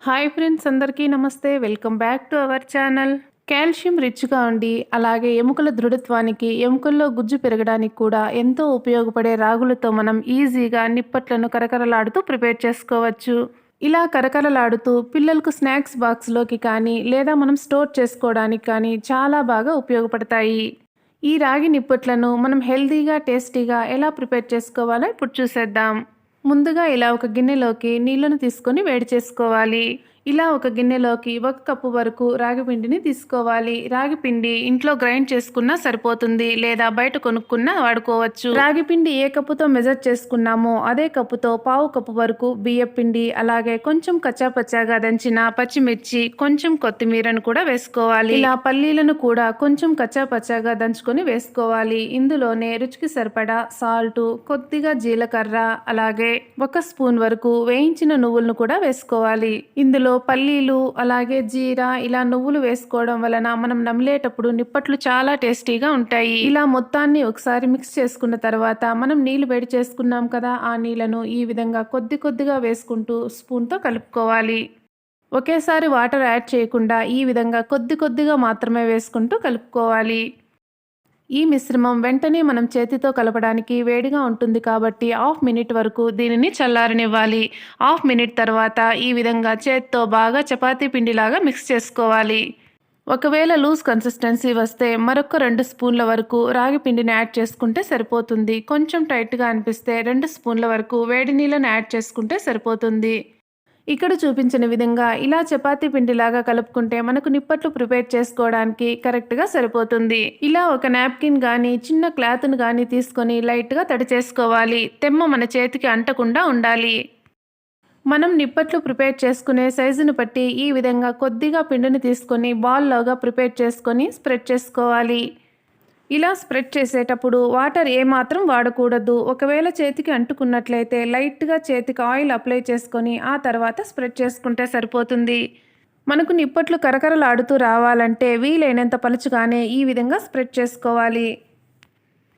Hi friends, అందరికీ నమస్తే. Welcome back to our channel. Calcium రిచ్గా ఉండి అలాగే ఎముకల దృఢత్వానికి, ఎముకల్లో గుజ్జు పెరగడానికి కూడా ఎంతో ఉపయోగపడే రాగులతో మనం ఈజీగా నిప్పట్లను కరకరలాడుతూ ప్రిపేర్ చేసుకోవచ్చు. ఇలా కరకరలాడుతూ పిల్లలకు స్నాక్స్ బాక్స్లోకి కానీ లేదా మనం స్టోర్ చేసుకోవడానికి కానీ చాలా బాగా ఉపయోగపడతాయి. ఈ రాగి నిప్పట్లను మనం హెల్తీగా టేస్టీగా ఎలా ప్రిపేర్ చేసుకోవాలో ఇప్పుడు చూసేద్దాం. ముందుగా ఇలా ఒక గిన్నెలోకి నీళ్లను తీసుకొని వేడి చేసుకోవాలి. ఇలా ఒక గిన్నెలోకి 1 కప్పు వరకు రాగి పిండిని తీసుకోవాలి. రాగి పిండి ఇంట్లో గ్రైండ్ చేసుకున్నా సరిపోతుంది, లేదా బయట కొనుక్కున్నా వాడుకోవచ్చు. రాగి పిండి ఏ కప్పుతో మెజర్ చేసుకున్నామో అదే కప్పుతో 1/2 కప్పు వరకు బియ్యం పిండి, అలాగే కొంచెం కచ్చాపచ్చాగా దంచిన పచ్చిమిర్చి, కొంచెం కొత్తిమీరను కూడా వేసుకోవాలి. ఇలా పల్లీలను కూడా కొంచెం కచ్చాపచ్చాగా దంచుకొని వేసుకోవాలి. ఇందులోనే రుచికి సరిపడా సాల్ట్, కొద్దిగా జీలకర్ర, అలాగే 1 స్పూన్ వరకు వేయించిన నువ్వులను కూడా వేసుకోవాలి. ఇందులో పల్లీలు అలాగే జీరా ఇలా నువ్వులు వేసుకోవడం వలన మనం నమిలేటప్పుడు నిప్పట్లు చాలా టేస్టీగా ఉంటాయి. ఇలా మొత్తాన్ని ఒకసారి మిక్స్ చేసుకున్న తర్వాత మనం నీళ్లు వేడి చేసుకున్నాం కదా, ఆ నీళ్లను ఈ విధంగా కొద్ది కొద్దిగా వేసుకుంటూ స్పూన్తో కలుపుకోవాలి. ఒకేసారి వాటర్ యాడ్ చేయకుండా ఈ విధంగా కొద్ది కొద్దిగా మాత్రమే వేసుకుంటూ కలుపుకోవాలి. ఈ మిశ్రమం వెంటనే మనం చేతితో కలపడానికి వేడిగా ఉంటుంది కాబట్టి 1/2 మినిట్ వరకు దీనిని చల్లారనివ్వాలి. 1/2 మినిట్ తర్వాత ఈ విధంగా చేత్తో బాగా చపాతీ పిండిలాగా మిక్స్ చేసుకోవాలి. ఒకవేళ లూజ్ కన్సిస్టెన్సీ వస్తే మరొక 2 స్పూన్ల వరకు రాగి పిండిని యాడ్ చేసుకుంటే సరిపోతుంది. కొంచెం టైట్గా అనిపిస్తే 2 స్పూన్ల వరకు వేడి నీళ్ళని యాడ్ చేసుకుంటే సరిపోతుంది. ఇక్కడ చూపించిన విధంగా ఇలా చపాతీ పిండిలాగా కలుపుకుంటే మనకు నిప్పట్లు ప్రిపేర్ చేసుకోవడానికి కరెక్ట్గా సరిపోతుంది. ఇలా ఒక నాప్కిన్ కానీ చిన్న క్లాత్ను కానీ తీసుకొని లైట్గా తడి చేసుకోవాలి. తెమ్మ మన చేతికి అంటకుండా ఉండాలి. మనం నిప్పట్లు ప్రిపేర్ చేసుకునే సైజును బట్టి ఈ విధంగా కొద్దిగా పిండిని తీసుకొని బాల్లోగా ప్రిపేర్ చేసుకొని స్ప్రెడ్ చేసుకోవాలి. ఇలా స్ప్రెడ్ చేసేటప్పుడు వాటర్ ఏమాత్రం వాడకూడదు. ఒకవేళ చేతికి అంటుకున్నట్లయితే లైట్గా చేతికి ఆయిల్ అప్లై చేసుకొని ఆ తర్వాత స్ప్రెడ్ చేసుకుంటే సరిపోతుంది. మనకు నిప్పట్లు కరకరలాడుతూ రావాలంటే వీలైనంత పలుచగానే ఈ విధంగా స్ప్రెడ్ చేసుకోవాలి.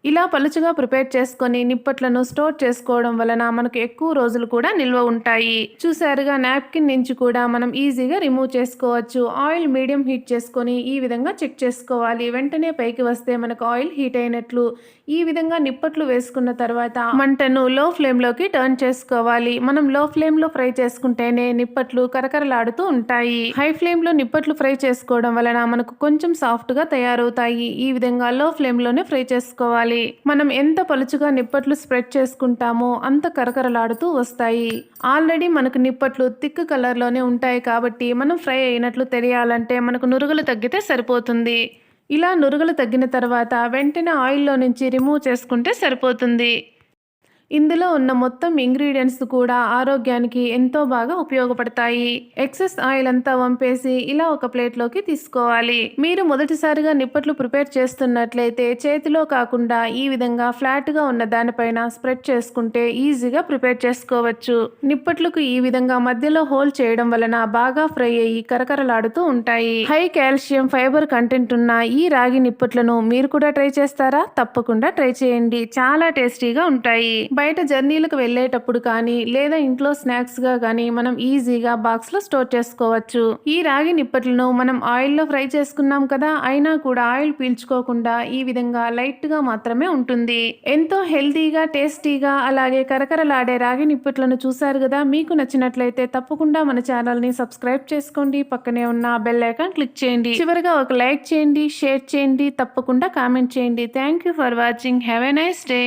ఇలా పలుచగా ప్రిపేర్ చేసుకొని నిప్పట్లను స్టోర్ చేసుకోవడం వలన మనకు ఎక్కువ రోజులు కూడా నిల్వ ఉంటాయి. చూసారుగా, నాప్కిన్ నుంచి కూడా మనం ఈజీగా రిమూవ్ చేసుకోవచ్చు. ఆయిల్ మీడియం హీట్ చేసుకొని ఈ విధంగా చెక్ చేసుకోవాలి. వెంటనే పైకి వస్తే మనకు ఆయిల్ హీట్ అయినట్లు. ఈ విధంగా నిప్పట్లు వేసుకున్న తర్వాత మంటను లో ఫ్లేమ్లోకి టర్న్ చేసుకోవాలి. మనం లో ఫ్లేమ్లో ఫ్రై చేసుకుంటేనే నిప్పట్లు కరకరలాడుతూ ఉంటాయి. హై ఫ్లేమ్లో నిప్పట్లు ఫ్రై చేసుకోవడం వలన మనకు కొంచెం సాఫ్ట్గా తయారవుతాయి. ఈ విధంగా లో ఫ్లేమ్లోనే ఫ్రై చేసుకోవాలి. మనం ఎంత పలుచుగా నిప్పట్లు స్ప్రెడ్ చేసుకుంటామో అంత కరకరలాడుతూ వస్తాయి. ఆల్రెడీ మనకు నిప్పట్లు థిక్ కలర్లోనే ఉంటాయి కాబట్టి మనం ఫ్రై అయినట్లు తెలియాలంటే మనకు నురుగులు తగ్గితే సరిపోతుంది. ఇలా నురుగులు తగ్గిన తర్వాత వెంటనే ఆయిల్లో నుంచి రిమూవ్ చేసుకుంటే సరిపోతుంది. ఇందులో ఉన్న మొత్తం ఇంగ్రీడియంట్స్ కూడా ఆరోగ్యానికి ఎంతో బాగా ఉపయోగపడతాయి. ఎక్సెస్ ఆయిల్ అంతా వంపేసి ఇలా ఒక ప్లేట్లోకి తీసుకోవాలి. మీరు మొదటిసారిగా నిప్పట్లు ప్రిపేర్ చేస్తున్నట్లయితే చేతిలో కాకుండా ఈ విధంగా ఫ్లాట్గా ఉన్న దానిపైన స్ప్రెడ్ చేసుకుంటే ఈజీగా ప్రిపేర్ చేసుకోవచ్చు. నిప్పట్లకు ఈ విధంగా మధ్యలో హోల్ చేయడం వలన బాగా ఫ్రై అయ్యి కరకరలాడుతూ ఉంటాయి. హై కాల్షియం ఫైబర్ కంటెంట్ ఉన్న ఈ రాగి నిప్పట్లను మీరు కూడా ట్రై చేస్తారా? తప్పకుండా ట్రై చేయండి. చాలా టేస్టీగా ఉంటాయి. బయట జర్నీలకు వెళ్ళేటప్పుడు కానీ లేదా ఇంట్లో స్నాక్స్గా కానీ మనం ఈజీగా బాక్స్లో స్టోర్ చేసుకోవచ్చు. ఈ రాగి నిప్పట్లను మనం ఆయిల్లో ఫ్రై చేసుకున్నాం కదా, అయినా కూడా ఆయిల్ పీల్చుకోకుండా ఈ విధంగా లైట్గా మాత్రమే ఉంటుంది. ఎంతో హెల్తీగా టేస్టీగా అలాగే కరకరలాడే రాగి నిప్పట్లను చూసారు కదా. మీకు నచ్చినట్లయితే తప్పకుండా మన ఛానల్ని సబ్స్క్రైబ్ చేసుకోండి. పక్కనే ఉన్న బెల్ ఐకాన్ క్లిక్ చేయండి. చివరిగా ఒక లైక్ చేయండి, షేర్ చేయండి, తప్పకుండా కామెంట్ చేయండి. Thank you for watching. Have a nice day.